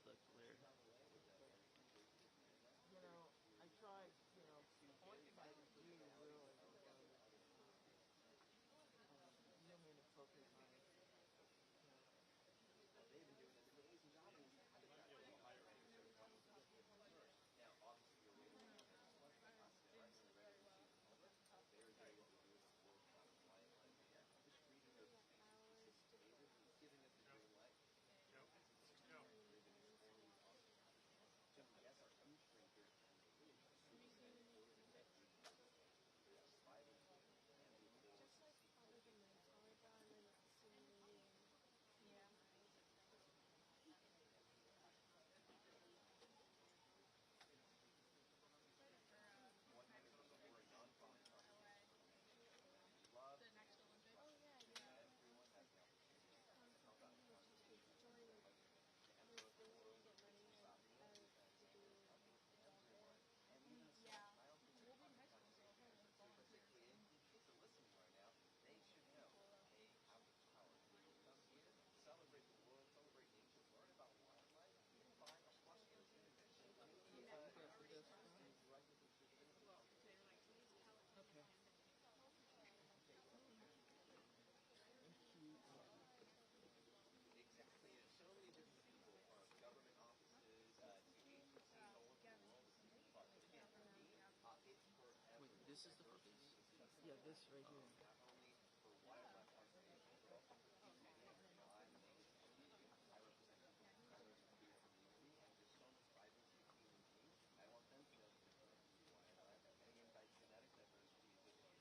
look weird. You know, I tried, I really, really zoom in and focus on it. They've been doing an amazing job in these kind of now, obviously, you're waiting for very, very what we do is work on wildlife. Just reading those pages, giving us the green light. No. Yes, our food shrinkers just like all of the mental done and simulating. Yeah. The next Olympics. Oh yeah, yeah. Everyone has the opportunity to join this thing where you get money to do Yeah. We'll be in high school, so I'll probably volunteer. Kids are listening right now. They should know they have the power to come here, celebrate the world, celebrate nature, learn about wildlife, and find a plus Okay. Exactly, and so many different people from government offices to agencies all over the world. But again, for me, it's for Wait, this is the focus? Yeah, this right here. not only for wildlife conservation, but also for community. I represent the community, and there's so much vibrancy in human beings. I want them to know that they're going to be wildlife, and again, by genetic diversity is just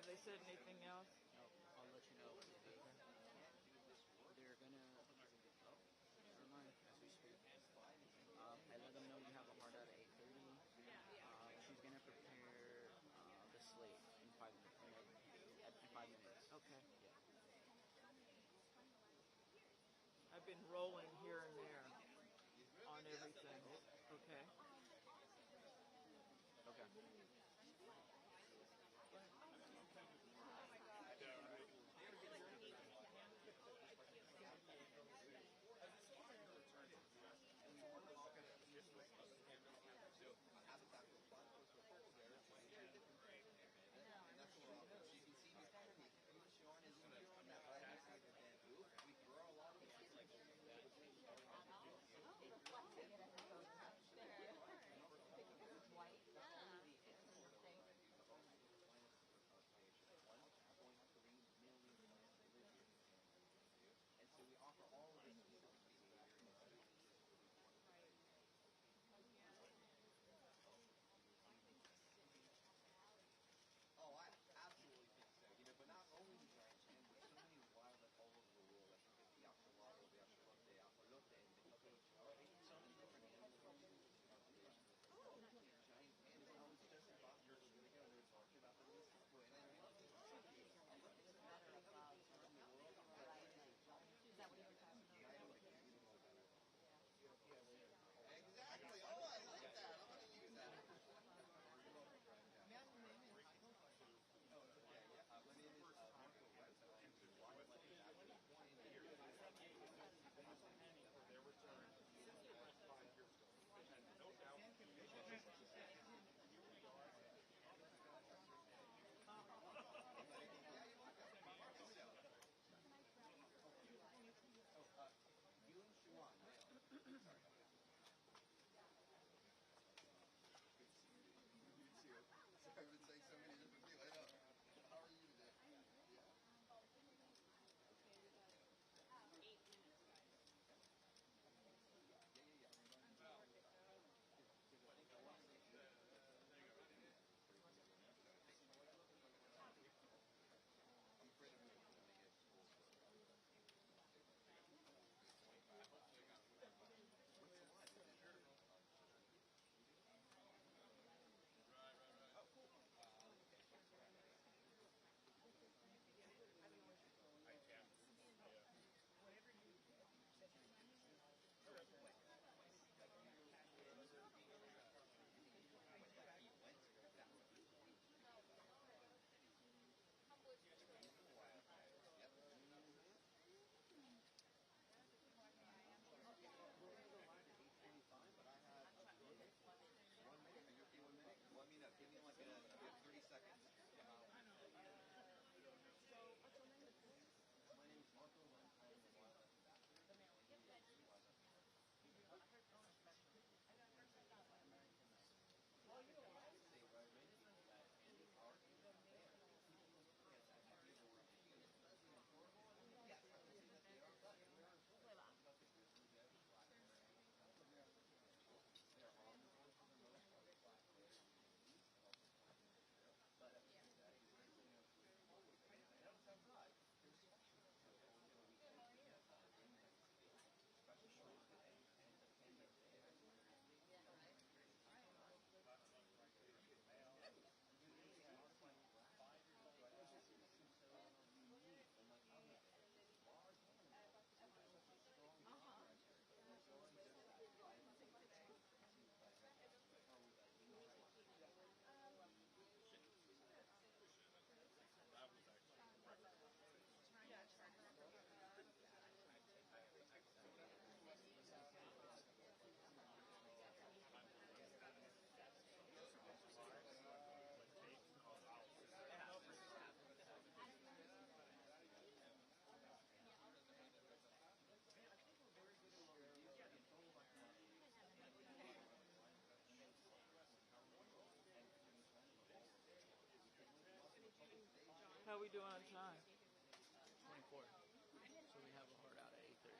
they said anything else? No, I'll let you know if they can't do this work. They're gonna. Oh, never mind. As we speak, I let them know you have a hard out at 8:30. She's gonna prepare the slate in 5 minutes. In 5 minutes. Okay. Yeah. I've been rolling here and there on everything. Okay. Okay. Oh, I absolutely think so. You know, but not only the giant sand, but so many wildlife all over the world. I think it's the axolotl, the axolote, axolote, and the capuchin. So many different animals are conservation. Giant pandas. I was just in Boston a week ago, and they were talking about the list. And I mean, it's a matter of the world. Is that what you were talking about? Exactly. Oh, I like that. I'm going to use that. Oh, it's okay. Yeah. My name is Marco West. I'm the wildlife ambassador. Their return in the last 5 years ago. And no doubt, Yun Shuan, male. Sorry. You too. Sorry, I've been saying so many different people. I know. How are you today? Yeah. I'm afraid I'm going to make it full circle. What's the line? Oh, cool. Let me know. Give me like a 30 seconds. My name is Marco. I'm the wildlife ambassador. How are we doing on time? 24. So we have a hard out at 8:30.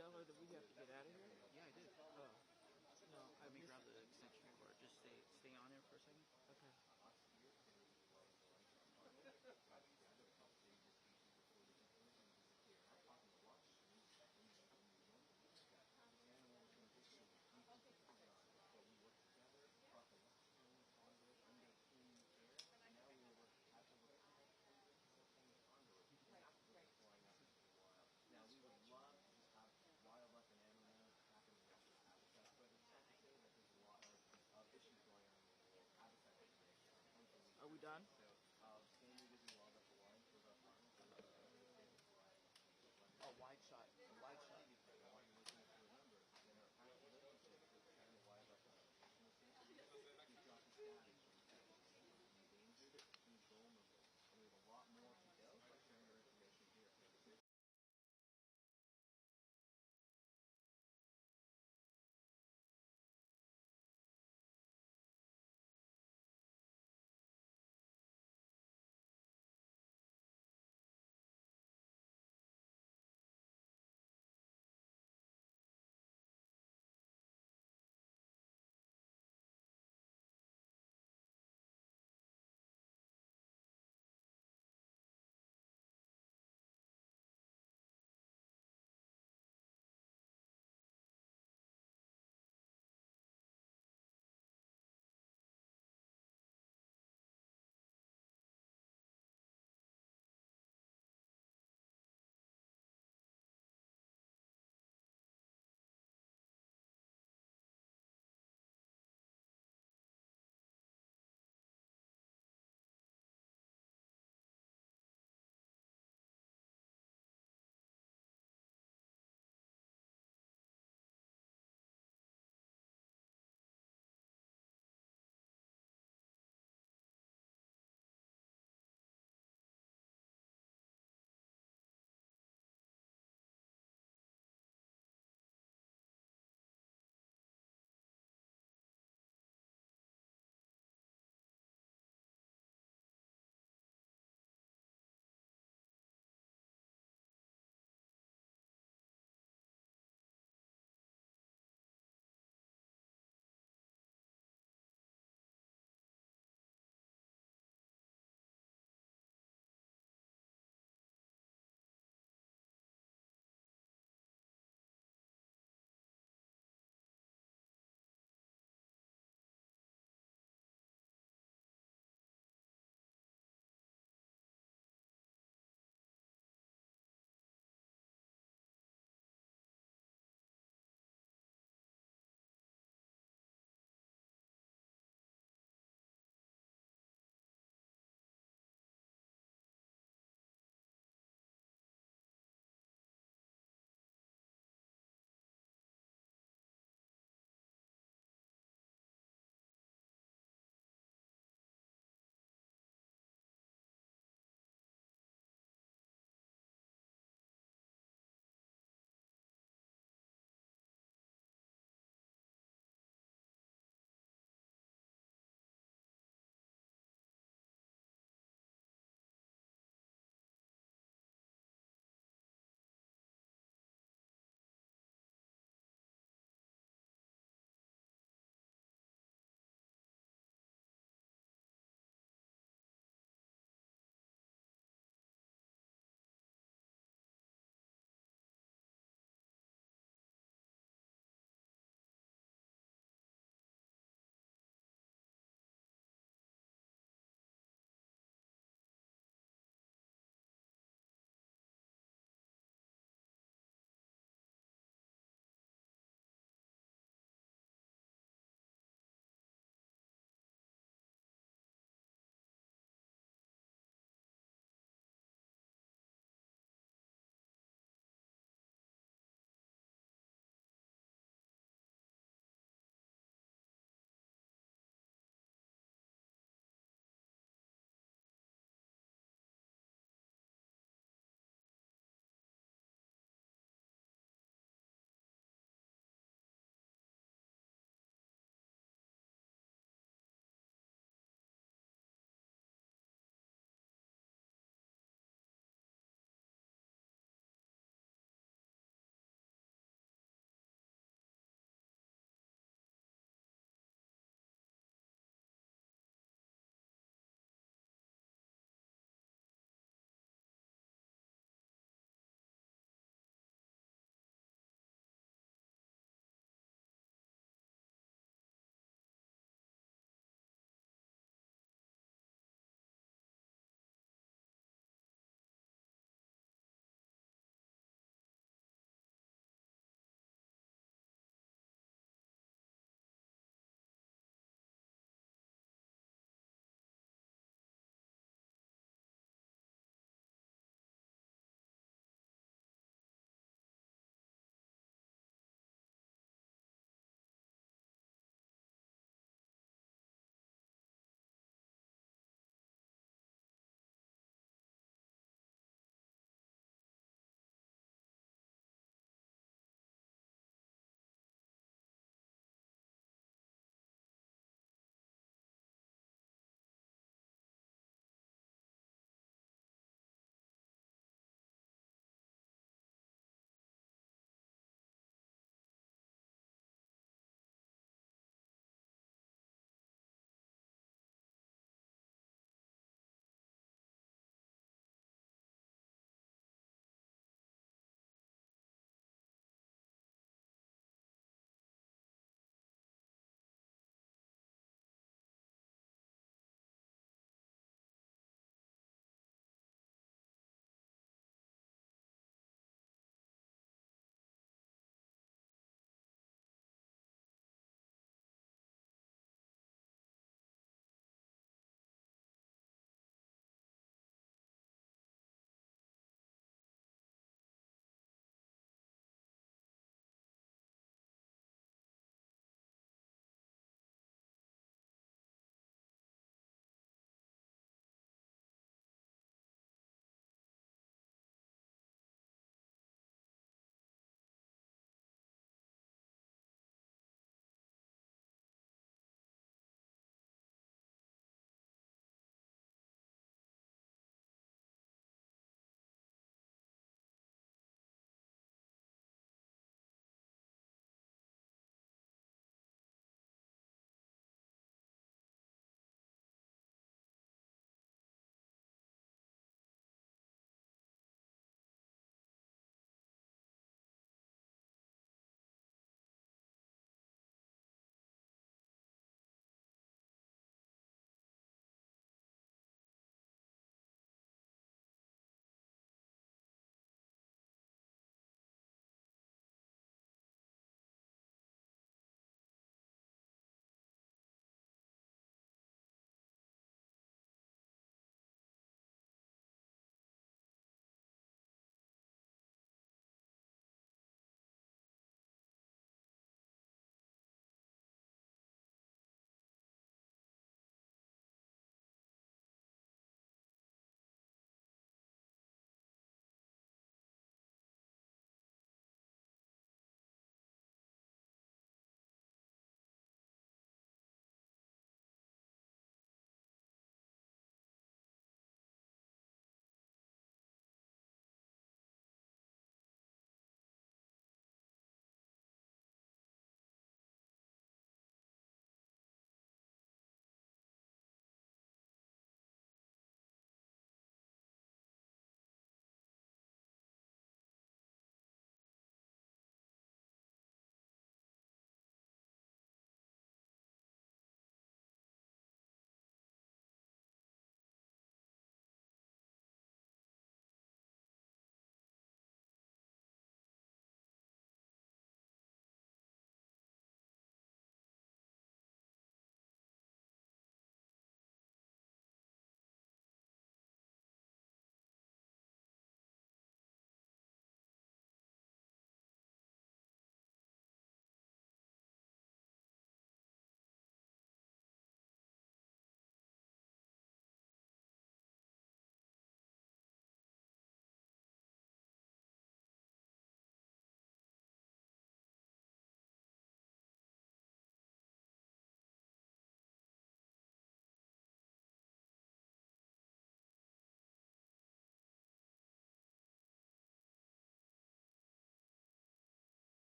tell her that we have to get out of here? Yeah, I did. Oh, no, I Let me missed grab it. the extension cord. Just stay on it for a second. Okay. Now, we would love to just have wildlife and animals back in the natural habitats, but it's not to say that there's a lot of issues going on in the world, habitat degradation, hunting. Are we done? So, Stanley Disney Wildlife Alliance was our partner for the Oh, wide shot. Wide shot. because I want your listeners to remember that our past relationships with China Wildlife Conservation Association, we've got the status from endangered to vulnerable, and we have a lot more to go by sharing our information here.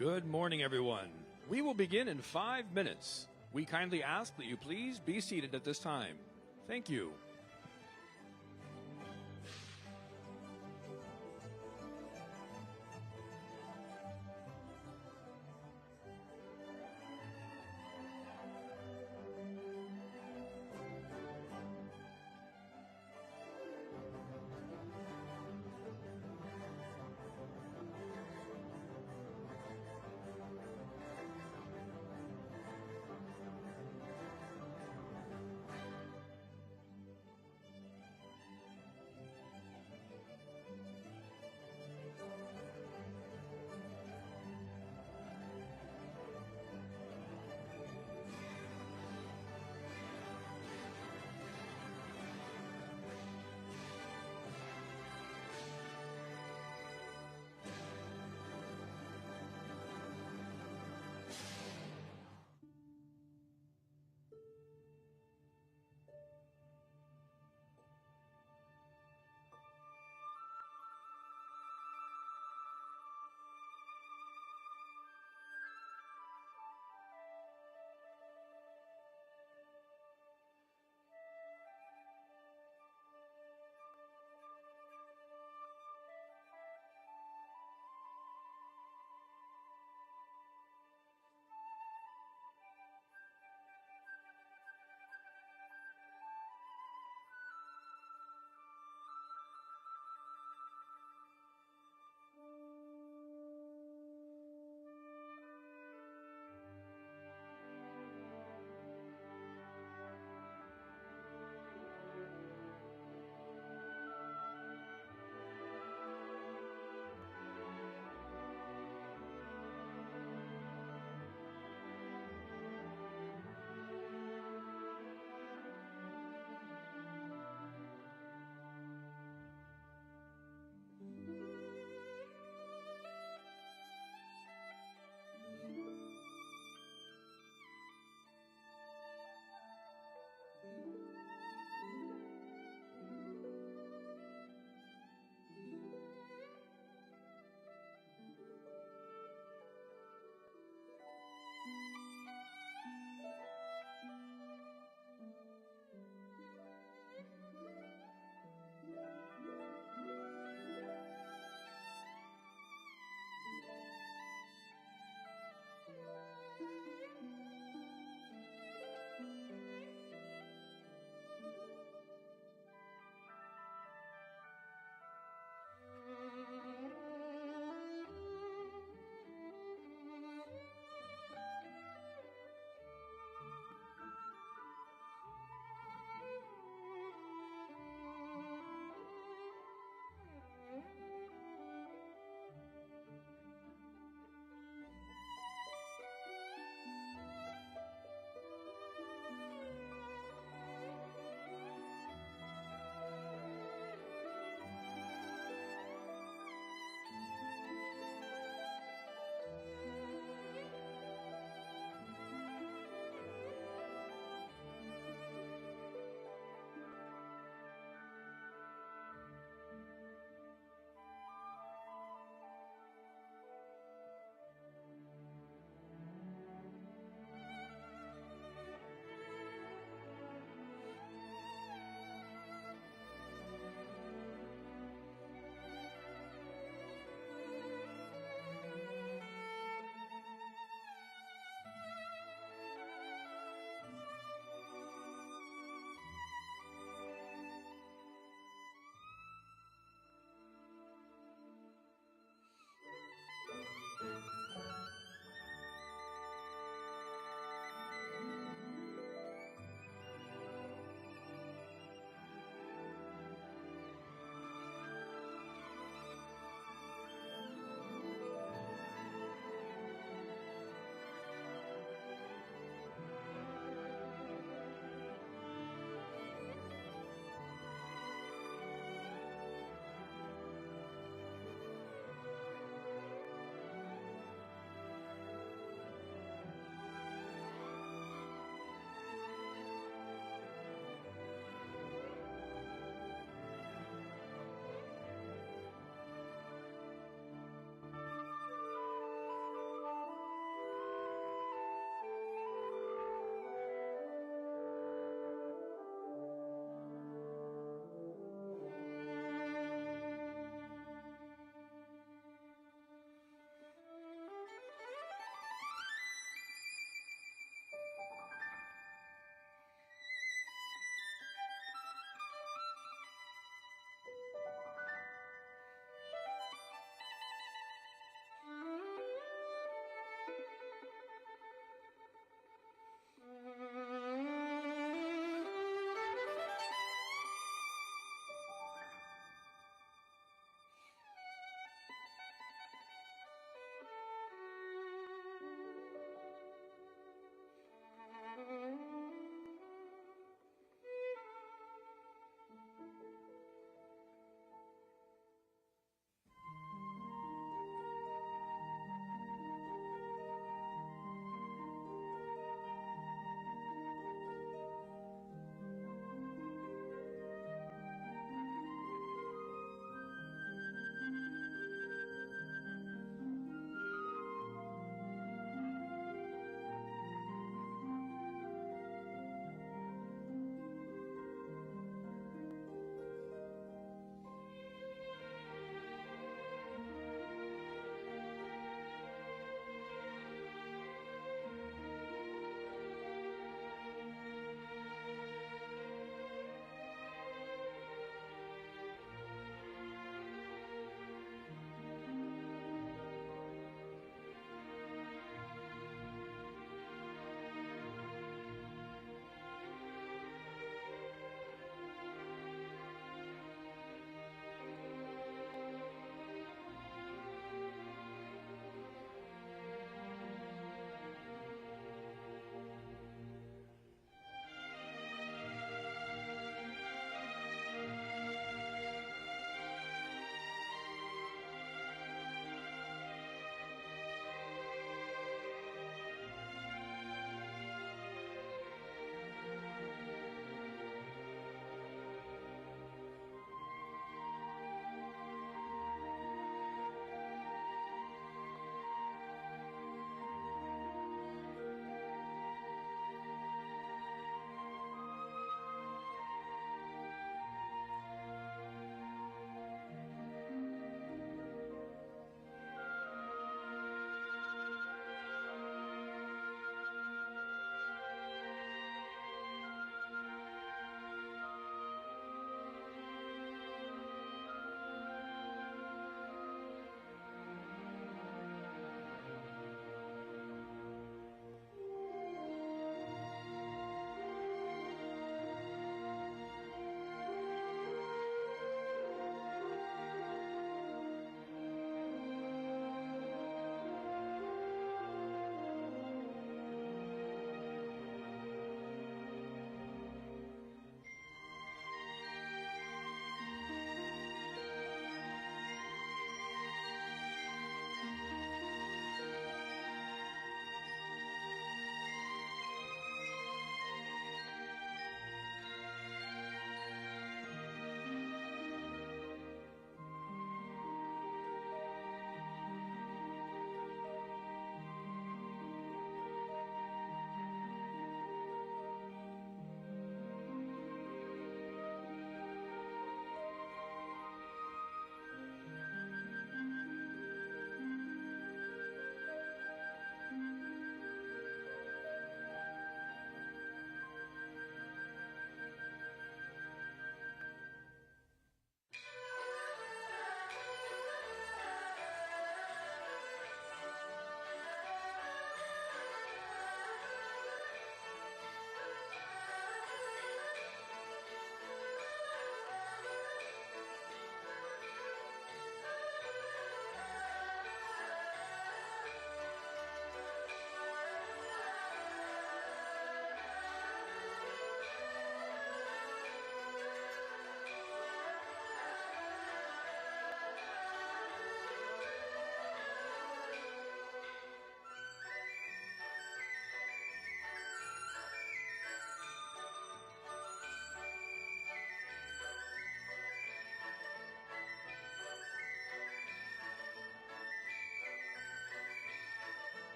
Good morning, everyone. We will begin in 5 minutes. We kindly ask that you please be seated at this time. Thank you.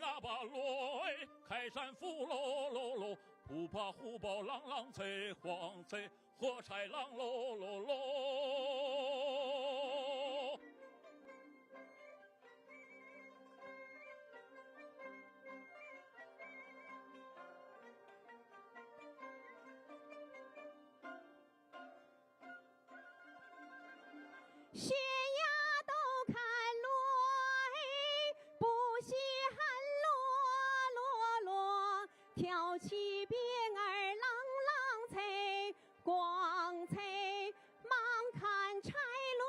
阿巴罗哎，开山斧喽喽喽，虎爬虎豹朗朗贼黄贼，火豺狼喽喽喽。悬崖都看落，不稀罕落，挑起鞭儿朗朗脆，光脆忙看柴落。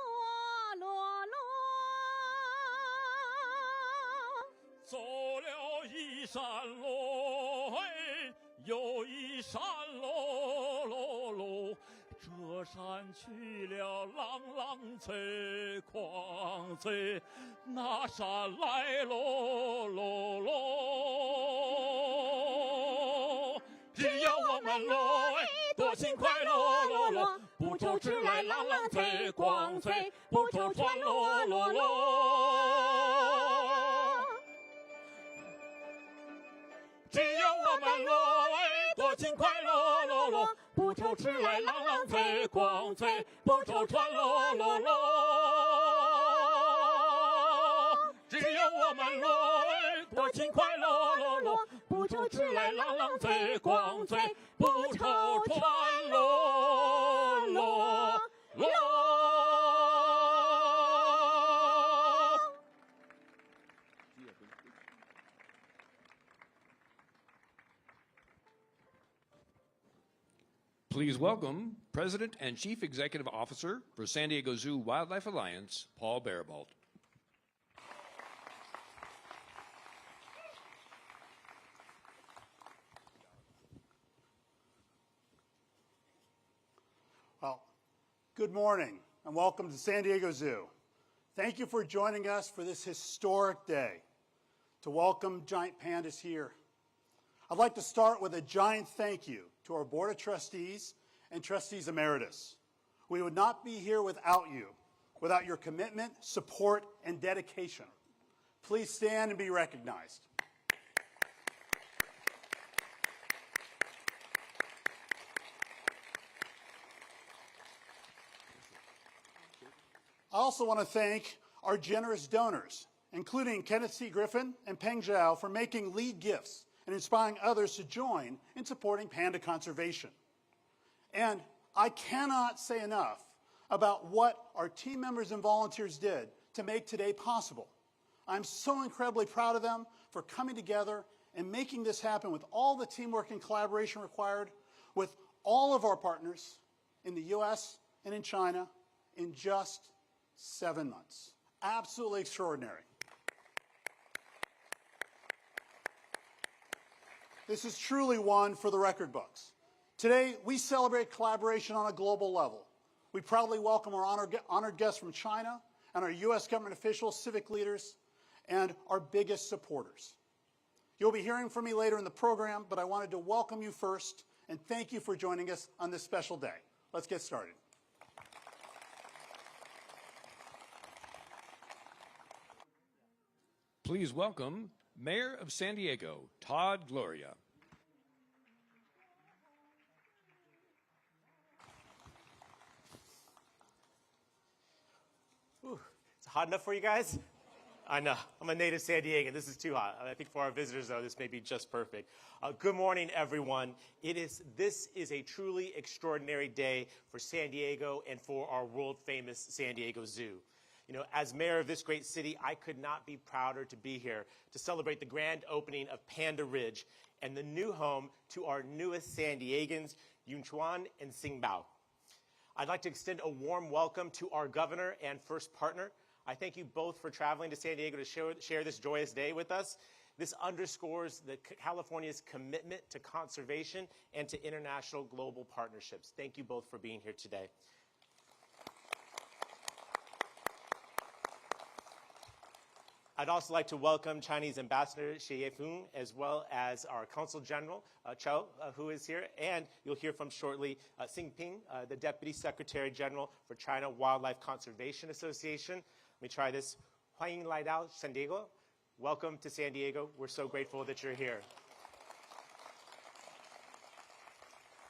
走了一山路，嘿，又一山喽，这山去了朗朗贼狂贼，那山来喽。只要我们喽，多勤快喽，不愁吃来朗朗贼狂贼，不愁穿喽。只要我们喽，多勤快喽，不愁吃来朗朗贼狂贼，不愁穿喽。只要我们喽，多勤快喽，不愁吃来朗朗贼狂贼，不愁穿喽。Please welcome President and Chief Executive Officer for San Diego Zoo Wildlife Alliance, Paul Barabalt. Well, good morning and welcome to San Diego Zoo. Thank you for joining us for this historic day to welcome giant pandas here. I'd like to start with a giant thank you to our Board of Trustees and Trustees Emeritus. We would not be here without you, without your commitment, support, and dedication. Please stand and be recognized. I also want to thank our generous donors, including Kenneth C. Griffin and Peng Zhao, for making lead gifts and inspiring others to join in supporting panda conservation. And I cannot say enough about what our team members and volunteers did to make today possible. I'm so incredibly proud of them for coming together and making this happen with all the teamwork and collaboration required with all of our partners in the US and in China in just 7 months. Absolutely extraordinary. This is truly one for the record books. Today, we celebrate collaboration on a global level. We proudly welcome our honored guests from China and our U.S. government officials, civic leaders, and our biggest supporters. You'll be hearing from me later in the program, but I wanted to welcome you first and thank you for joining us on this special day. Let's get started. Please welcome Mayor of San Diego, Todd Gloria. Ooh, it's hot enough for you guys? I know. I'm a native San Diegan. This is too hot. I think for our visitors, though, this may be just perfect. Good morning, everyone. This is a truly extraordinary day for San Diego and for our world-famous San Diego Zoo. You know, as mayor of this great city, I could not be prouder to be here to celebrate the grand opening of Panda Ridge and the new home to our newest San Diegans, Yunchuan and Xingbao. I'd like to extend a warm welcome to our governor and first partner. I thank you both for traveling to San Diego to share this joyous day with us. This underscores California's commitment to conservation and to international global partnerships. Thank you both for being here today. I'd also like to welcome Chinese Ambassador Xie Yefeng, as well as our Consul General, Chou, who is here. And you'll hear from shortly Xing Ping, the Deputy Secretary General for China Wildlife Conservation Association. Let me try this. 欢迎来到 San Diego. welcome to San Diego. We're so grateful that you're here.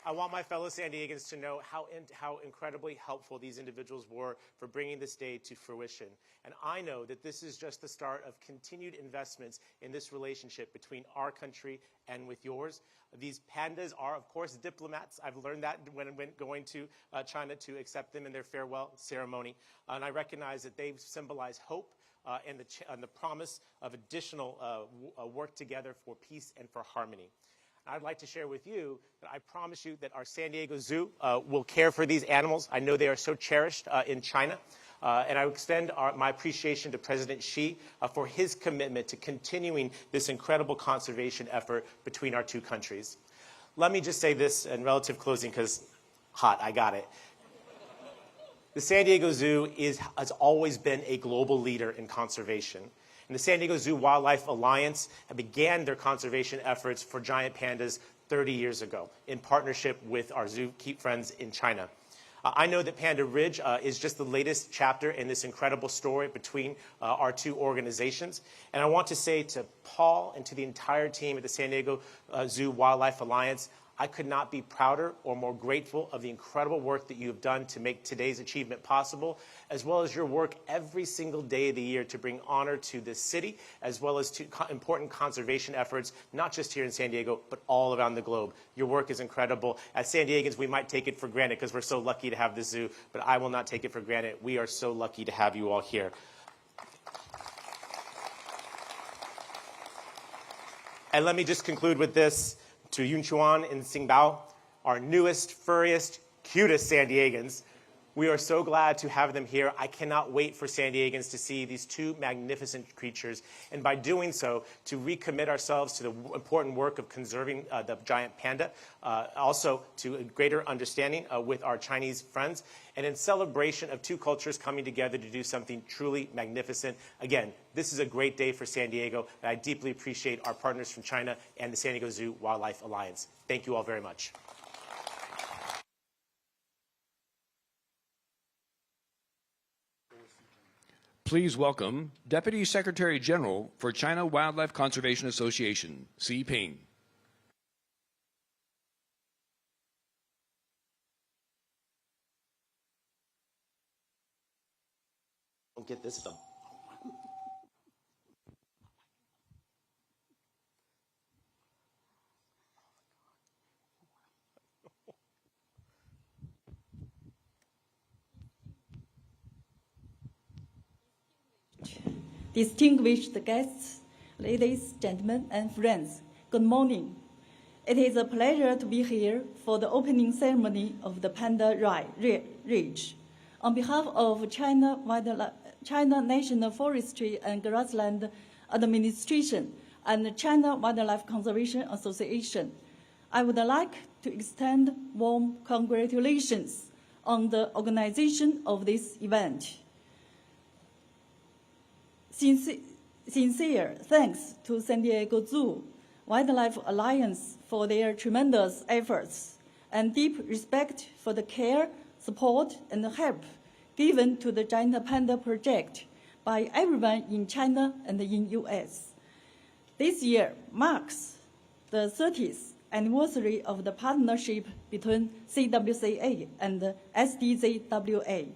I want my fellow San Diegans to know how incredibly helpful these individuals were for bringing this day to fruition. And I know that this is just the start of continued investments in this relationship between our country and with yours. These pandas are, of course, diplomats. I've learned that when going to China to accept them in their farewell ceremony. And I recognize that they symbolize hope and the promise of additional work together for peace and for harmony. I'd like to share with you that I promise you that our San Diego Zoo will care for these animals. I know they are so cherished in China. And I extend my appreciation to President Xi for his commitment to continuing this incredible conservation effort between our two countries. Let me just say this in relative closing, because hot, I got it. The San Diego Zoo has always been a global leader in conservation. And the San Diego Zoo Wildlife Alliance began their conservation efforts for giant pandas 30 years ago in partnership with our zookeep friends in China. I know that Panda Ridge is just the latest chapter in this incredible story between our two organizations. And I want to say to Paul and to the entire team at the San Diego Zoo Wildlife Alliance, I could not be prouder or more grateful of the incredible work that you have done to make today's achievement possible, as well as your work every single day of the year to bring honor to this city, as well as to important conservation efforts, not just here in San Diego, but all around the globe. Your work is incredible. As San Diegans, we might take it for granted because we're so lucky to have the zoo, but I will not take it for granted. We are so lucky to have you all here. And let me just conclude with this. To Yunchuan and Xingbao, our newest, furriest, cutest San Diegans. We are so glad to have them here. I cannot wait for San Diegans to see these two magnificent creatures, and by doing so, to recommit ourselves to the important work of conserving the giant panda, also to a greater understanding with our Chinese friends, and in celebration of two cultures coming together to do something truly magnificent. Again, this is a great day for San Diego, and I deeply appreciate our partners from China and the San Diego Zoo Wildlife Alliance. Thank you all very much. Please welcome Deputy Secretary General for China Wildlife Conservation Association, Xi Ping. Don't get this done. Distinguished guests, ladies, gentlemen, and friends, good morning. It is a pleasure to be here for the opening ceremony of the Panda Ridge. On behalf of China National Forestry and Grassland Administration and China Wildlife Conservation Association, I would like to extend warm congratulations on the organization of this event. Sincere thanks to San Diego Zoo Wildlife Alliance for their tremendous efforts, and deep respect for the care, support, and help given to the Giant Panda project by everyone in China and in US. This year marks the 30th anniversary of the partnership between CWCA and SDZWA,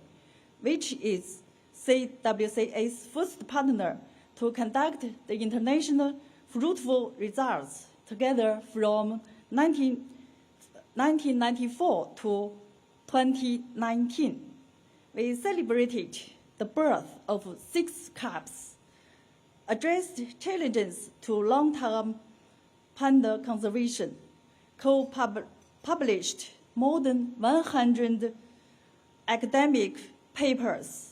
which is CWCA's first partner to conduct the international fruitful results together from 1994 to 2019. We celebrated the birth of 6 cubs, addressed challenges to long-term panda conservation, co-published more than 100 academic papers,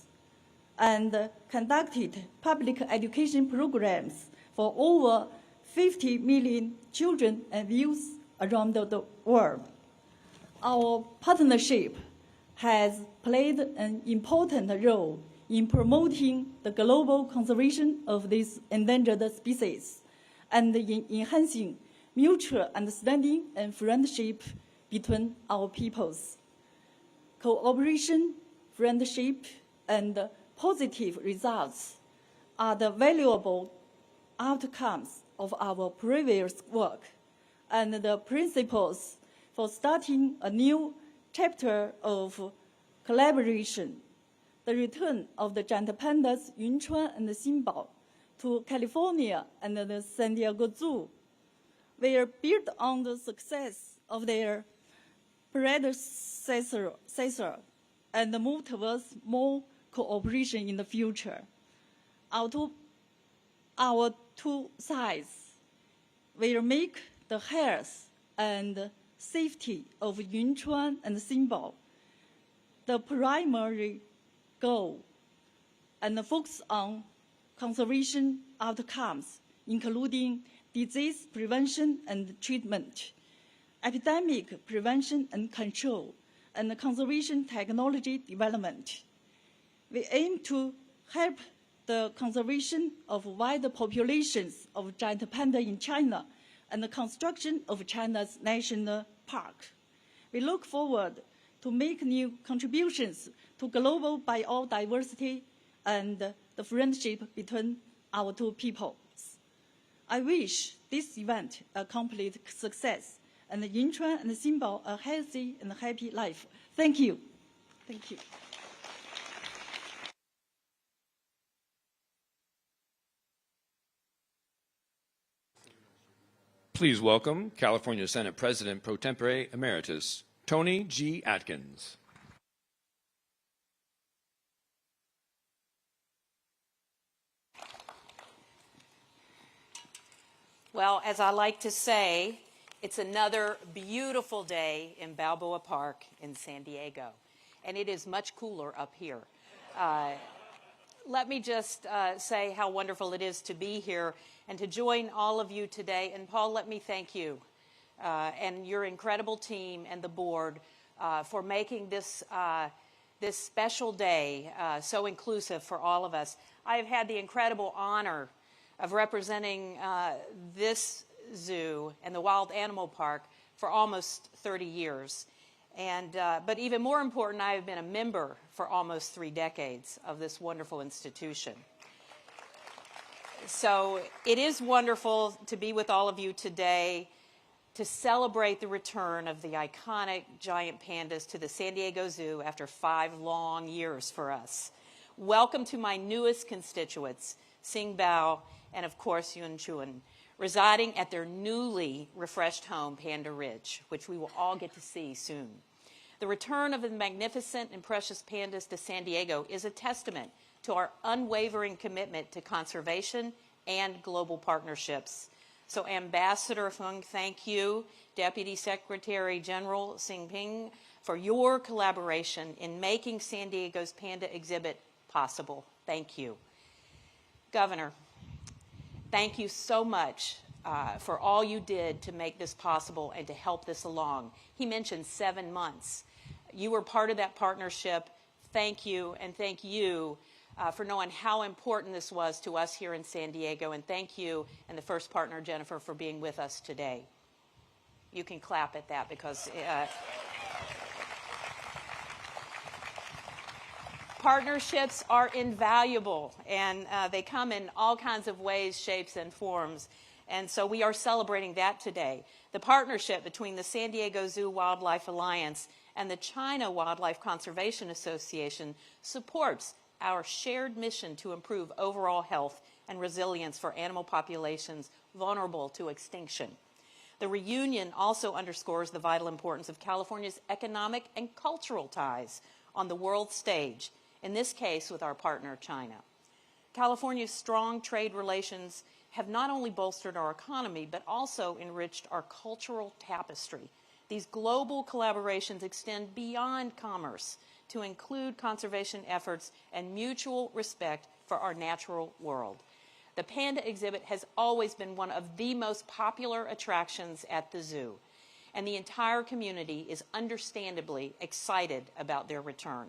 and conducted public education programs for over 50 million children and youth around the world. Our partnership has played an important role in promoting the global conservation of these endangered species and in enhancing mutual understanding and friendship between our peoples. Cooperation, friendship, and positive results are the valuable outcomes of our previous work and the principles for starting a new chapter of collaboration. The return of the giant pandas Yunchuan and Xinbao to California and the San Diego Zoo will build on the success of their predecessor and move towards more cooperation in the future. Our two sides will make the health and safety of Yunchuan and Xinbao the primary goal and focus on conservation outcomes, including disease prevention and treatment, epidemic prevention and control, and conservation technology development. We aim to help the conservation of wide populations of giant panda in China and the construction of China's national park. We look forward to make new contributions to global biodiversity and the friendship between our two peoples. I wish this event a complete success and Yunchuan and Xinbao a healthy and happy life. Thank you. Thank you. Please welcome California Senate President Pro Tempore Emeritus, Tony G. Atkins. Well, as I like to say, it's another beautiful day in Balboa Park in San Diego, and it is much cooler up here. Let me just say how wonderful it is to be here and to join all of you today. And Paul, let me thank you and your incredible team and the board for making this this special day so inclusive for all of us. I have had the incredible honor of representing this zoo and the Wild Animal Park for almost 30 years. But even more important, I have been a member for almost 3 decades of this wonderful institution. So it is wonderful to be with all of you today to celebrate the return of the iconic giant pandas to the San Diego Zoo after 5 long years for us. Welcome to my newest constituents, Xinbao and, of course, Yunchuan, residing at their newly refreshed home, Panda Ridge, which we will all get to see soon. The return of the magnificent and precious pandas to San Diego is a testament to our unwavering commitment to conservation and global partnerships. So Ambassador Feng, thank you. Deputy Secretary General Xingping, for your collaboration in making San Diego's panda exhibit possible. Thank you. Governor, thank you so much for all you did to make this possible and to help this along. He mentioned 7 months. You were part of that partnership. Thank you, and thank you for knowing how important this was to us here in San Diego, and thank you and the first partner, Jennifer, for being with us today. You can clap at that because partnerships are invaluable, and they come in all kinds of ways, shapes, and forms. And so we are celebrating that today. The partnership between the San Diego Zoo Wildlife Alliance and the China Wildlife Conservation Association supports our shared mission to improve overall health and resilience for animal populations vulnerable to extinction. The reunion also underscores the vital importance of California's economic and cultural ties on the world stage, in this case with our partner, China. California's strong trade relations have not only bolstered our economy, but also enriched our cultural tapestry. These global collaborations extend beyond commerce to include conservation efforts and mutual respect for our natural world. The panda exhibit has always been one of the most popular attractions at the zoo, and the entire community is understandably excited about their return.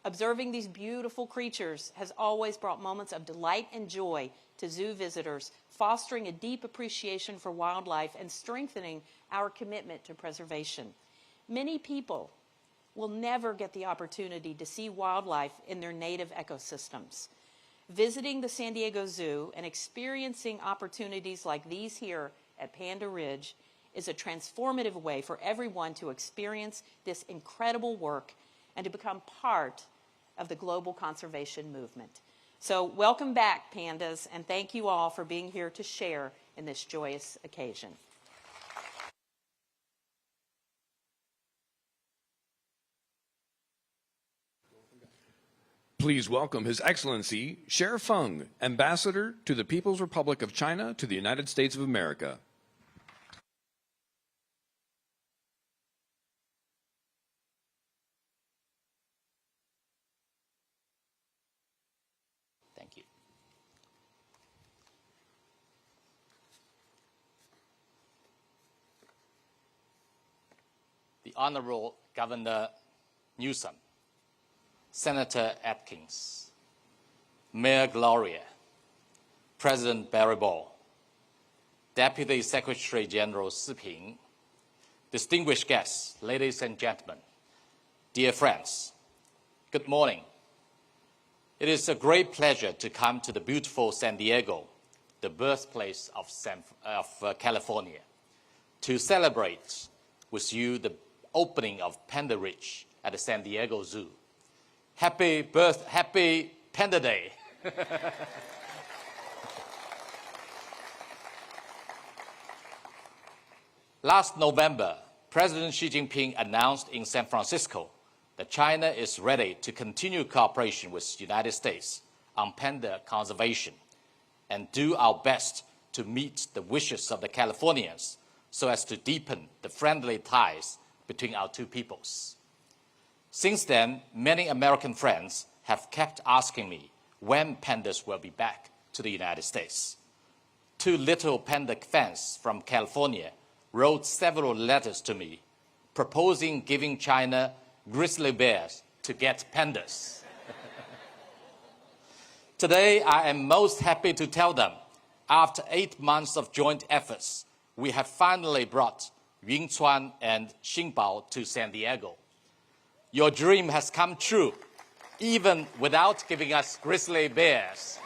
Observing these beautiful creatures has always brought moments of delight and joy to zoo visitors, fostering a deep appreciation for wildlife and strengthening our commitment to preservation. Many people will never get the opportunity to see wildlife in their native ecosystems. Visiting the San Diego Zoo and experiencing opportunities like these here at Panda Ridge is a transformative way for everyone to experience this incredible work and to become part of the global conservation movement. So welcome back, pandas, and thank you all for being here to share in this joyous occasion. Please welcome His Excellency Sher Feng, Ambassador to the People's Republic of China to the United States of America. Thank you. The Honorable Governor Newsom, Senator Atkins, Mayor Gloria, President Barry Ball, Deputy Secretary General Siping, distinguished guests, ladies and gentlemen, dear friends, good morning. It is a great pleasure to come to the beautiful San Diego, the birthplace of California, to celebrate with you the opening of Panda Ridge at the San Diego Zoo. Happy Panda Day. Last November, President Xi Jinping announced in San Francisco that China is ready to continue cooperation with the United States on panda conservation and do our best to meet the wishes of the Californians so as to deepen the friendly ties between our two peoples. Since then, many American friends have kept asking me when pandas will be back to the United States. Two little panda fans from California wrote several letters to me proposing giving China grizzly bears to get pandas. Today, I am most happy to tell them, after 8 months of joint efforts, we have finally brought Yunchuan and Xingbao to San Diego. Your dream has come true, even without giving us grizzly bears.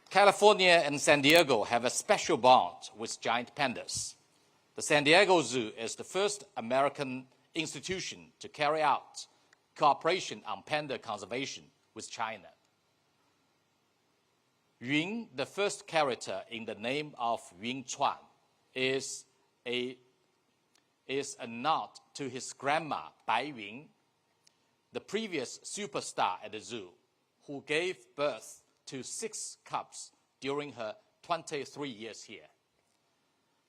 California and San Diego have a special bond with giant pandas. The San Diego Zoo is the first American institution to carry out cooperation on panda conservation with China. Yun, the first character in the name of Yunchuan, is a nod to his grandma, Bai Yun, the previous superstar at the zoo, who gave birth to 6 cubs during her 23 years here.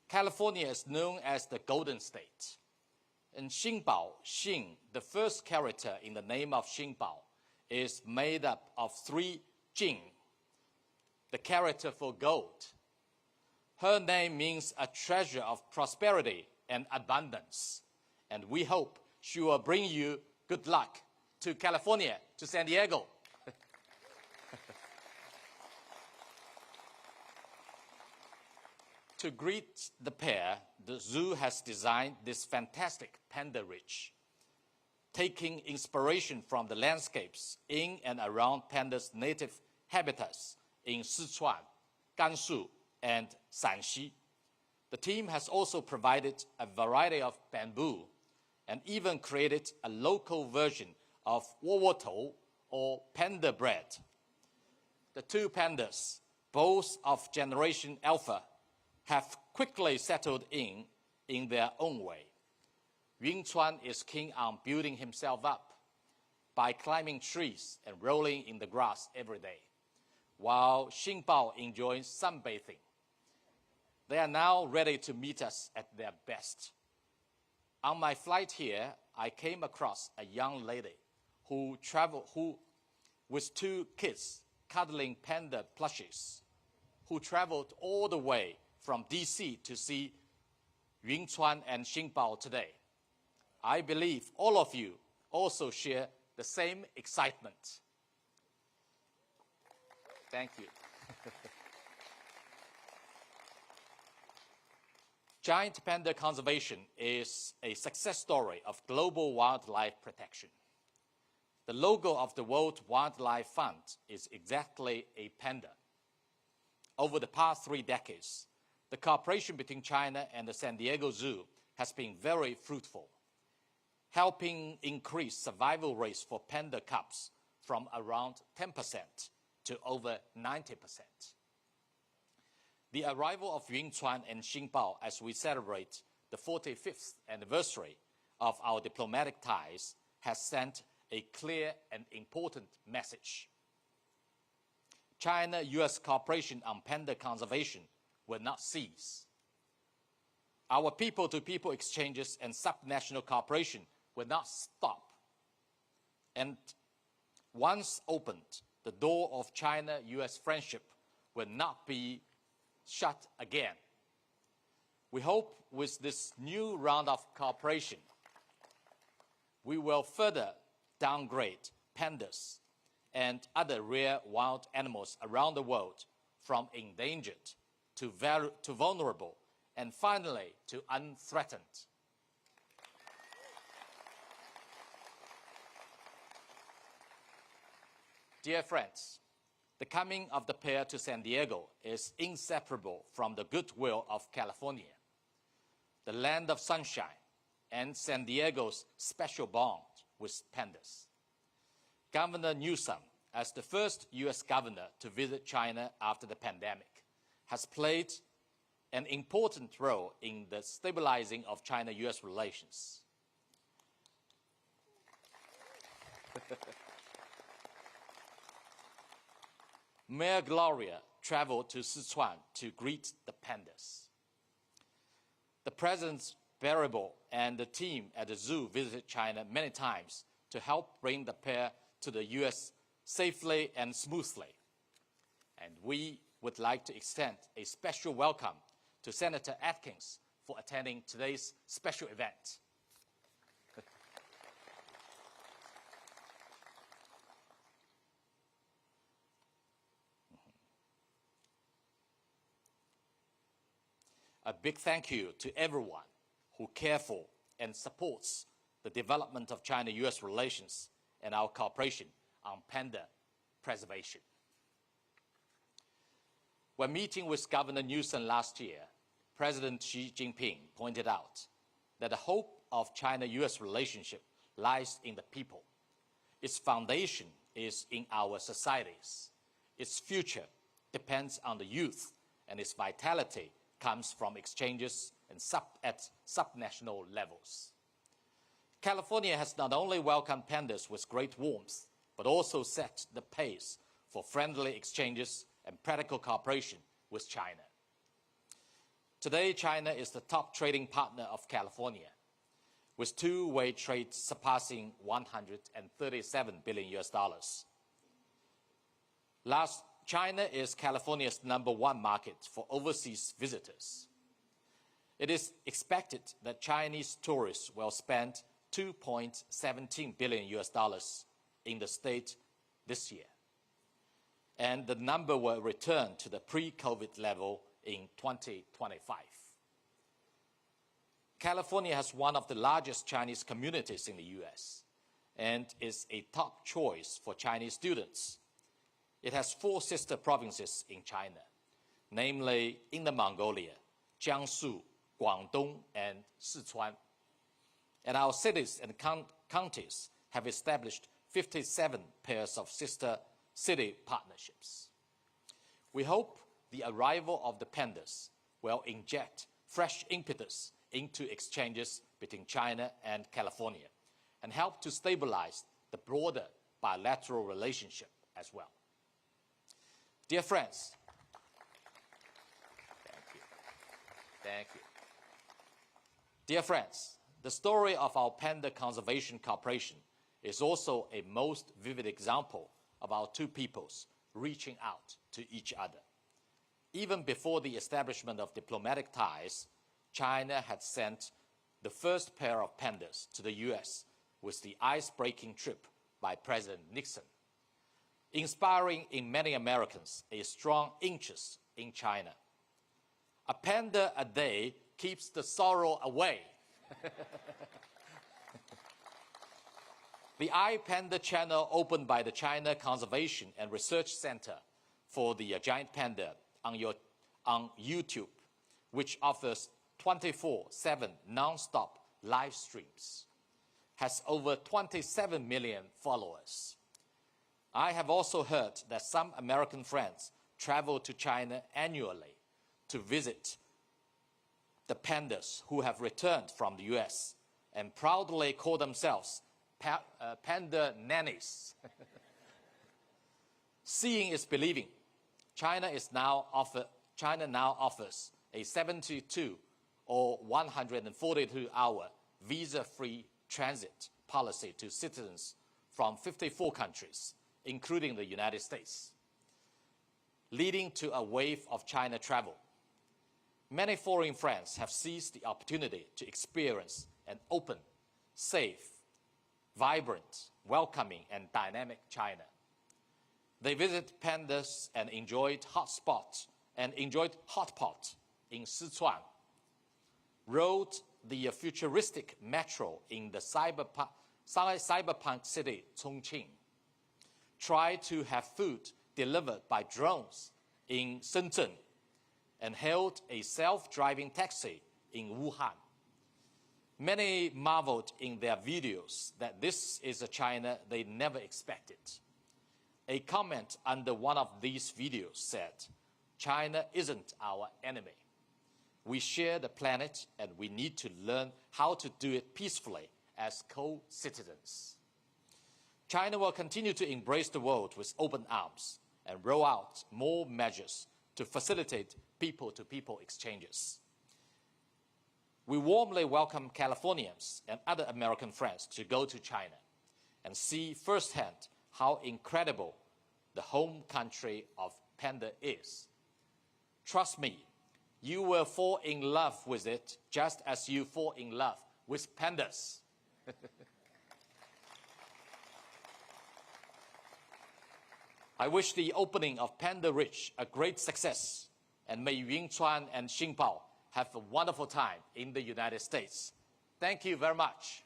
California is known as the Golden State. And Xingbao, Xin, the first character in the name of Xingbao, is made up of 3 Jing, the character for gold. Her name means a treasure of prosperity and abundance. And we hope she will bring you good luck to California, to San Diego. To greet the pair, the zoo has designed this fantastic Panda Ridge, taking inspiration from the landscapes in and around pandas' native habitats in Sichuan, Gansu, and Shanxi. The team has also provided a variety of bamboo and even created a local version of wowotou, or panda bread. The 2 pandas, both of Generation Alpha, have quickly settled in their own way. Yunchuan is keen on building himself up by climbing trees and rolling in the grass every day, while Xingbao enjoys sunbathing. They are now ready to meet us at their best. On my flight here, I came across a young lady who with 2 kids cuddling panda plushies, who traveled all the way from DC to see Yunchuan and Xingbao today. I believe all of you also share the same excitement. Thank you. Giant panda conservation is a success story of global wildlife protection. The logo of the World Wildlife Fund is exactly a panda. Over the past 3 decades, the cooperation between China and the San Diego Zoo has been very fruitful, helping increase survival rates for panda cubs from around 10% to over 90%. The arrival of Yunchuan and Xingbao as we celebrate the 45th anniversary of our diplomatic ties has sent a clear and important message. China-US cooperation on panda conservation will not cease. Our people-to-people exchanges and subnational cooperation will not stop. And once opened, the door of China-US friendship will not be shut again. We hope with this new round of cooperation, we will further downgrade pandas and other rare wild animals around the world from endangered to vulnerable and finally to unthreatened. Dear friends, the coming of the pair to San Diego is inseparable from the goodwill of California, the land of sunshine, and San Diego's special bond with pandas. Governor Newsom, as the first U.S. governor to visit China after the pandemic, has played an important role in the stabilizing of China-U.S. relations. Mayor Gloria traveled to Sichuan to greet the pandas. The President's Bearable and the team at the zoo visited China many times to help bring the pair to the U.S. safely and smoothly. And we would like to extend a special welcome to Senator Atkins for attending today's special event. A big thank you to everyone who cares for and supports the development of China-US relations and our cooperation on panda preservation. When meeting with Governor Newsom last year, President Xi Jinping pointed out that the hope of China-US relationship lies in the people. Its foundation is in our societies. Its future depends on the youth, and its vitality comes from exchanges and at subnational levels. California has not only welcomed pandas with great warmth, but also set the pace for friendly exchanges and practical cooperation with China. Today, China is the top trading partner of California, with two-way trade surpassing $137 billion. China is California's #1 market for overseas visitors. It is expected that Chinese tourists will spend $2.17 billion in the state this year, and the number will return to the pre-COVID level in 2025. California has one of the largest Chinese communities in the U.S. and is a top choice for Chinese students. It has 4 sister provinces in China, namely Inner Mongolia, Jiangsu, Guangdong, and Sichuan. And our cities and counties have established 57 pairs of sister city partnerships. We hope the arrival of the pandas will inject fresh impetus into exchanges between China and California and help to stabilize the broader bilateral relationship as well. Dear friends, thank you. Dear friends, the story of our panda conservation cooperation is also a most vivid example of our two peoples reaching out to each other. Even before the establishment of diplomatic ties, China had sent the first pair of pandas to the U.S. with the ice-breaking trip by President Nixon, inspiring in many Americans a strong interest in China. A panda a day keeps the sorrow away. The iPanda channel opened by the China Conservation and Research Center for the giant panda on YouTube, which offers 24/7 non-stop live streams, has over 27 million followers. I have also heard that some American friends travel to China annually to visit the pandas who have returned from the US and proudly call themselves panda nannies. Seeing is believing. China now offers a 72 or 142-hour visa-free transit policy to citizens from 54 countries, including the United States, leading to a wave of China travel. Many foreign friends have seized the opportunity to experience an open, safe, vibrant, welcoming, and dynamic China. They visit pandas and enjoyed hot pot in Sichuan, rode the futuristic metro in the cyberpunk city Chongqing, tried to have food delivered by drones in Shenzhen, and hailed a self-driving taxi in Wuhan. Many marveled in their videos that this is a China they never expected. A comment under one of these videos said, "China isn't our enemy. We share the planet and we need to learn how to do it peacefully as co-citizens." China will continue to embrace the world with open arms and roll out more measures to facilitate people-to-people exchanges. We warmly welcome Californians and other American friends to go to China and see firsthand how incredible the home country of panda is. Trust me, you will fall in love with it just as you fall in love with pandas. I wish the opening of Panda Ridge a great success, and may Yunchuan and Xingbao have a wonderful time in the United States. Thank you very much.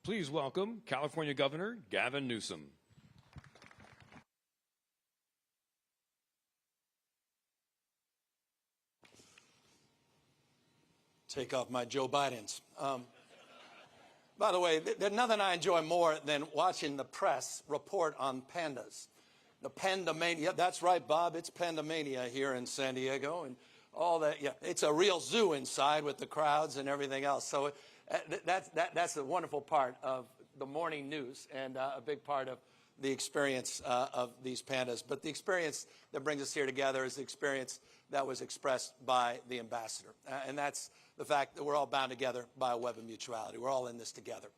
Please welcome California Governor Gavin Newsom. Take off my Joe Bidens. By the way, there's nothing I enjoy more than watching the press report on pandas. The pandamania, that's right, Bob, it's pandamania here in San Diego, and all that. Yeah, it's a real zoo inside with the crowds and everything else. So that's the wonderful part of the morning news, and a big part of the experience of these pandas. But the experience that brings us here together is the experience that was expressed by the ambassador. And that's the fact that we're all bound together by a web of mutuality. We're all in this together.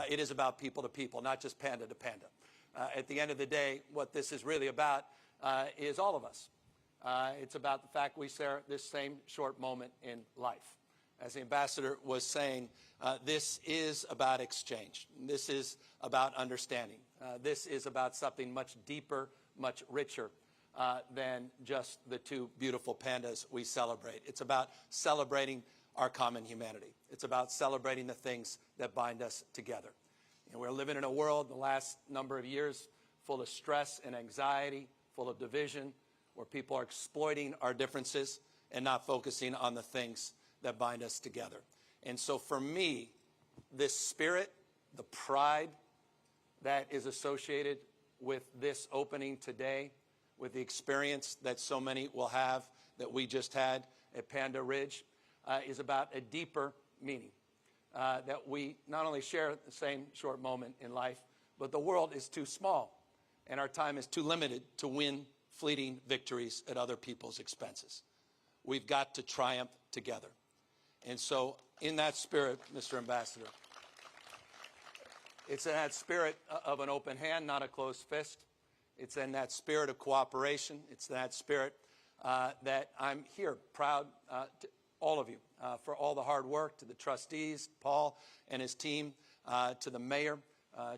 It is about people to people, not just panda to panda. At the end of the day, what this is really about is all of us. It's about the fact we share this same short moment in life. As the ambassador was saying, this is about exchange. This is about understanding. This is about something much deeper, much richer than just the two beautiful pandas we celebrate. It's about celebrating our common humanity. It's about celebrating the things that bind us together. And we're living in a world the last number of years full of stress and anxiety, full of division, where people are exploiting our differences and not focusing on the things that bind us together. And so for me, this spirit, the pride that is associated with this opening today, with the experience that so many will have that we just had at Panda Ridge, is about a deeper meaning. That we not only share the same short moment in life, but the world is too small and our time is too limited to win fleeting victories at other people's expenses. We've got to triumph together. And so in that spirit, Mr. Ambassador, it's in that spirit of an open hand, not a closed fist. It's in that spirit of cooperation. It's that spirit that I'm here, proud to all of you, for all the hard work, to the trustees, Paul and his team, to the mayor,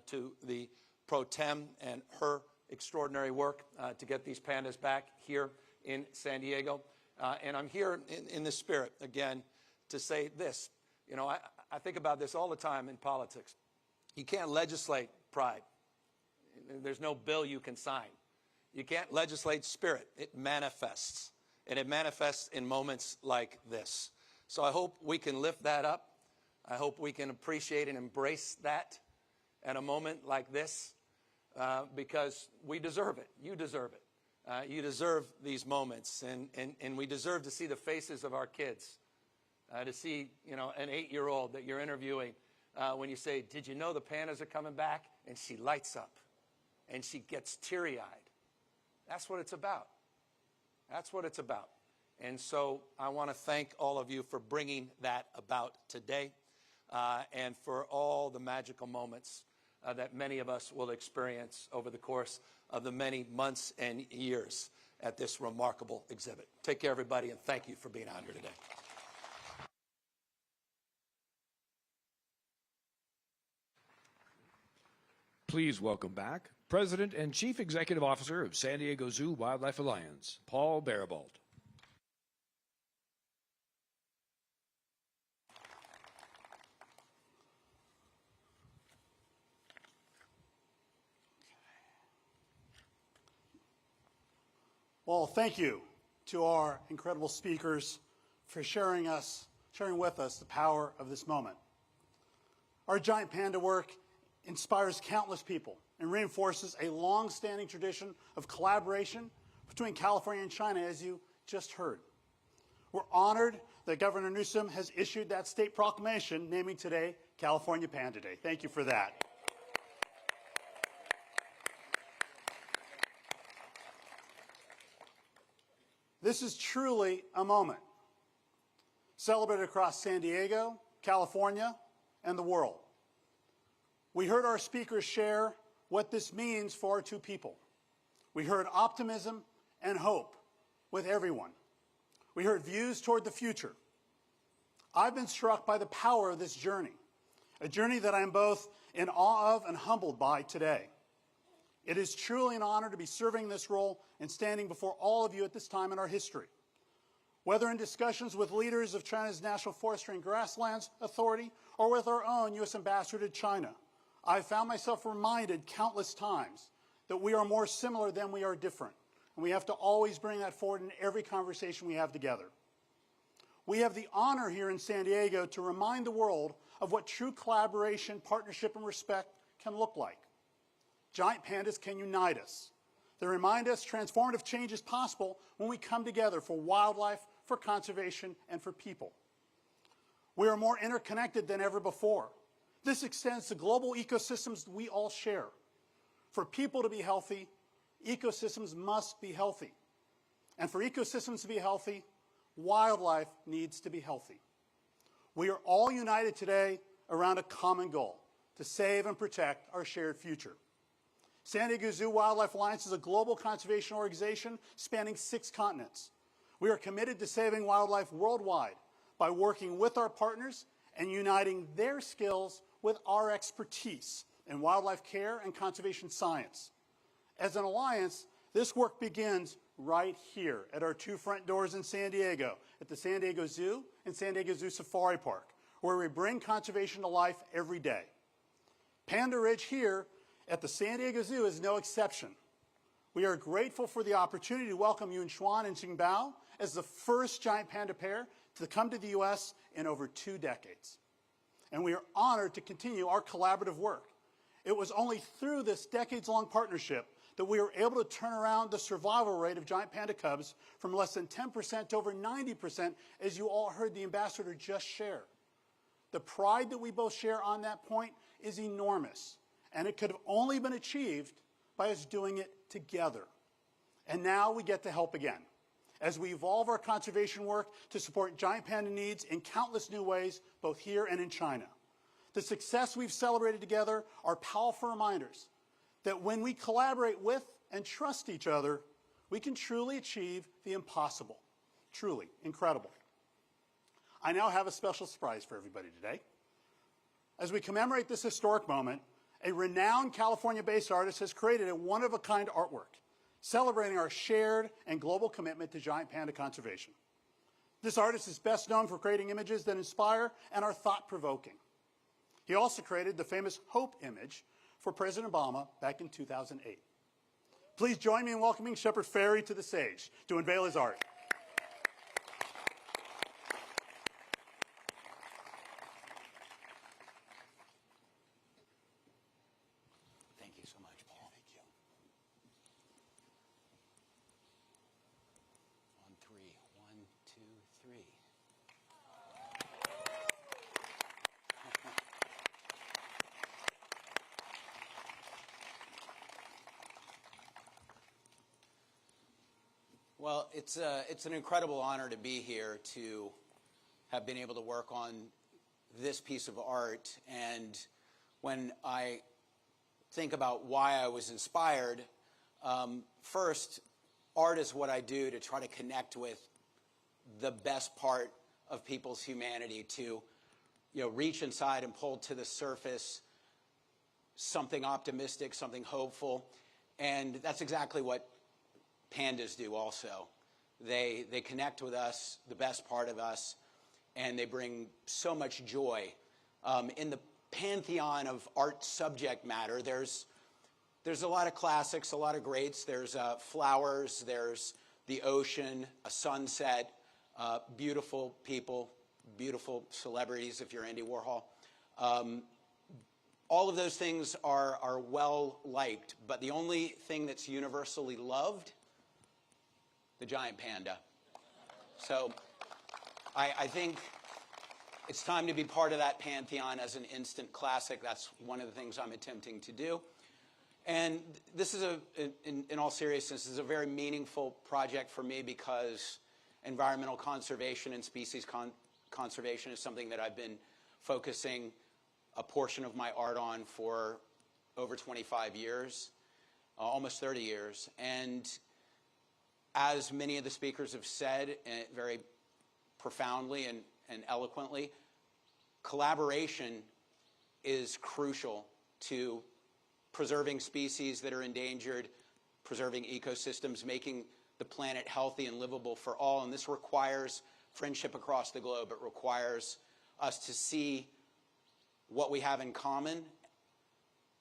to the pro tem and her extraordinary work to get these pandas back here in San Diego. And I'm here in the spirit, again, to say this. You know, I think about this all the time in politics. You can't legislate pride. There's no bill you can sign. You can't legislate spirit. It manifests. And it manifests in moments like this. So I hope we can lift that up. I hope we can appreciate and embrace that at a moment like this, because we deserve it. You deserve it. You deserve these moments. And we deserve to see the faces of our kids, to see, you know, an 8-year-old that you're interviewing when you say, did you know the pandas are coming back? And she lights up and she gets teary-eyed. That's what it's about. That's what it's about. And so I want to thank all of you for bringing that about today, and for all the magical moments that many of us will experience over the course of the many months and years at this remarkable exhibit. Take care, everybody, and thank you for being out here today. Please welcome back President and Chief Executive Officer of San Diego Zoo Wildlife Alliance, Paul Barabalt. Well, thank you to our incredible speakers for sharing with us the power of this moment. Our giant panda work inspires countless people and reinforces a long-standing tradition of collaboration between California and China, as you just heard. We're honored that Governor Newsom has issued that state proclamation naming today California Panda Day. Thank you for that. This is truly a moment celebrated across San Diego, California, and the world. We heard our speakers share what this means for our two people. We heard optimism and hope with everyone. We heard views toward the future. I've been struck by the power of this journey, a journey that I am both in awe of and humbled by today. It is truly an honor to be serving this role and standing before all of you at this time in our history. Whether in discussions with leaders of China's National Forestry and Grasslands Authority or with our own U.S. Ambassador to China, I found myself reminded countless times that we are more similar than we are different, and we have to always bring that forward in every conversation we have together. We have the honor here in San Diego to remind the world of what true collaboration, partnership, and respect can look like. Giant pandas can unite us. They remind us transformative change is possible when we come together for wildlife, for conservation, and for people. We are more interconnected than ever before. This extends to global ecosystems we all share. For people to be healthy, ecosystems must be healthy. And for ecosystems to be healthy, wildlife needs to be healthy. We are all united today around a common goal, to save and protect our shared future. San Diego Zoo Wildlife Alliance is a global conservation organization spanning 6 continents. We are committed to saving wildlife worldwide by working with our partners and uniting their skills with our expertise in wildlife care and conservation science. As an alliance, this work begins right here at our 2 front doors in San Diego, at the San Diego Zoo and San Diego Zoo Safari Park, where we bring conservation to life every day. Panda Ridge here at the San Diego Zoo is no exception. We are grateful for the opportunity to welcome Yun Xuan and Qingbao as the first giant panda pair to come to the U.S. in over 2 decades. And we are honored to continue our collaborative work. It was only through this decades-long partnership that we were able to turn around the survival rate of giant panda cubs from less than 10% to over 90%, as you all heard the ambassador just share. The pride that we both share on that point is enormous, and it could have only been achieved by us doing it together. And now we get to help again, as we evolve our conservation work to support giant panda needs in countless new ways, both here and in China. The success we've celebrated together are powerful reminders that when we collaborate with and trust each other, we can truly achieve the impossible. Truly incredible. I now have a special surprise for everybody today. As we commemorate this historic moment, a renowned California-based artist has created a one-of-a-kind artwork celebrating our shared and global commitment to giant panda conservation. This artist is best known for creating images that inspire and are thought-provoking. He also created the famous Hope image for President Obama back in 2008. Please join me in welcoming Shepard Fairey to the stage to unveil his art. Thank you so much, Paul. Thank you. On three. 1, 2, 3. Well, it's an incredible honor to be here, to have been able to work on this piece of art. And when I think about why I was inspired, first, art is what I do to try to connect with the best part of people's humanity, to reach inside and pull to the surface something optimistic, something hopeful. And that's exactly what pandas do also. They connect with us, the best part of us, and they bring so much joy. In the pantheon of art subject matter, there's a lot of classics, a lot of greats. There's flowers, there's the ocean, a sunset, beautiful people, beautiful celebrities if you're Andy Warhol. All of those things are well liked, but the only thing that's universally loved, the giant panda. So I think it's time to be part of that pantheon as an instant classic. That's one of the things I'm attempting to do. And this is, in all seriousness, is a very meaningful project for me, because environmental conservation and species conservation is something that I've been focusing a portion of my art on for over 25 years, almost 30 years. And as many of the speakers have said very profoundly and eloquently, collaboration is crucial to preserving species that are endangered, preserving ecosystems, making the planet healthy and livable for all. And this requires friendship across the globe. It requires us to see what we have in common,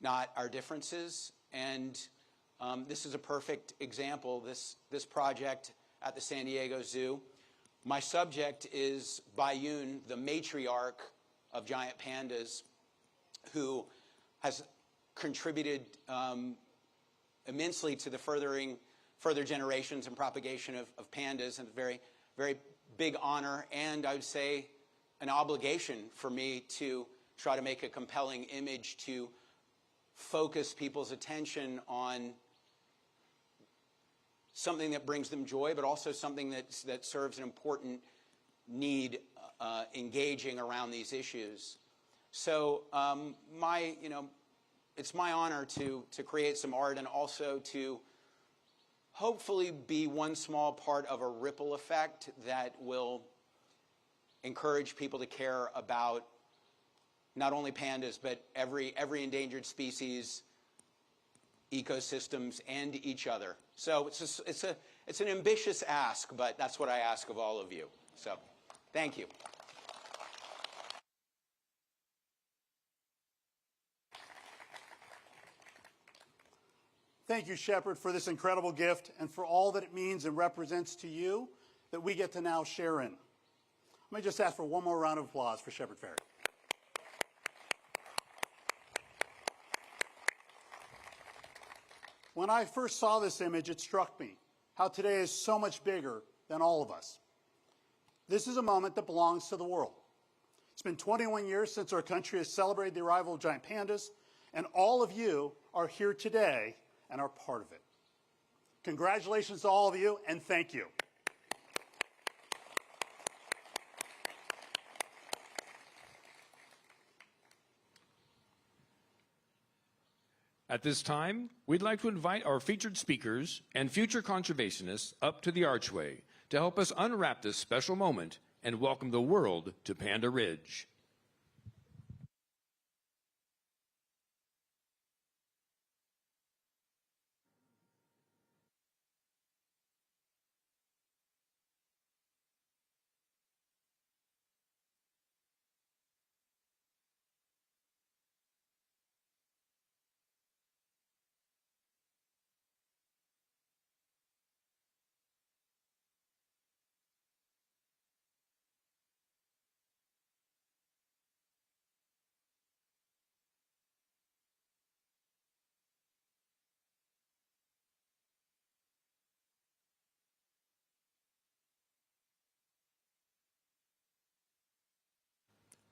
not our differences. And this is a perfect example, this project at the San Diego Zoo. My subject is Bayun, the matriarch of giant pandas, who has contributed immensely to the further generations and propagation of pandas, and a very, very big honor, and I would say an obligation for me to try to make a compelling image to focus people's attention on something that brings them joy, but also something that serves an important need engaging around these issues. So it's my honor to create some art, and also to hopefully be one small part of a ripple effect that will encourage people to care about not only pandas, but every endangered species, ecosystems, and each other. So it's an ambitious ask, but that's what I ask of all of you. So thank you. Thank you, Shepard, for this incredible gift and for all that it means and represents to you that we get to now share in. Let me just ask for one more round of applause for Shepard Fairey. When I first saw this image, it struck me how today is so much bigger than all of us. This is a moment that belongs to the world. It's been 21 years since our country has celebrated the arrival of giant pandas, and all of you are here today and are part of it. Congratulations to all of you, and thank you. At this time, we'd like to invite our featured speakers and future conservationists up to the archway to help us unwrap this special moment and welcome the world to Panda Ridge.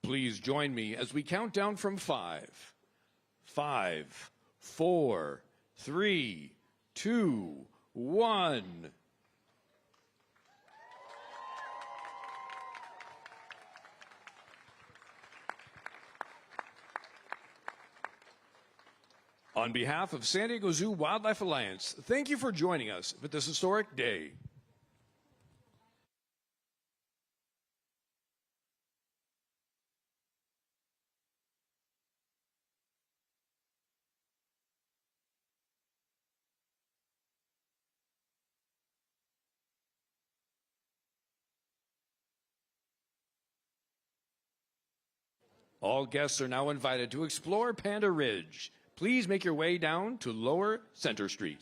Please join me as we count down from 5. 5, 4, 3, 2, 1. On behalf of San Diego Zoo Wildlife Alliance, thank you for joining us for this historic day. All guests are now invited to explore Panda Ridge. Please make your way down to Lower Center Street.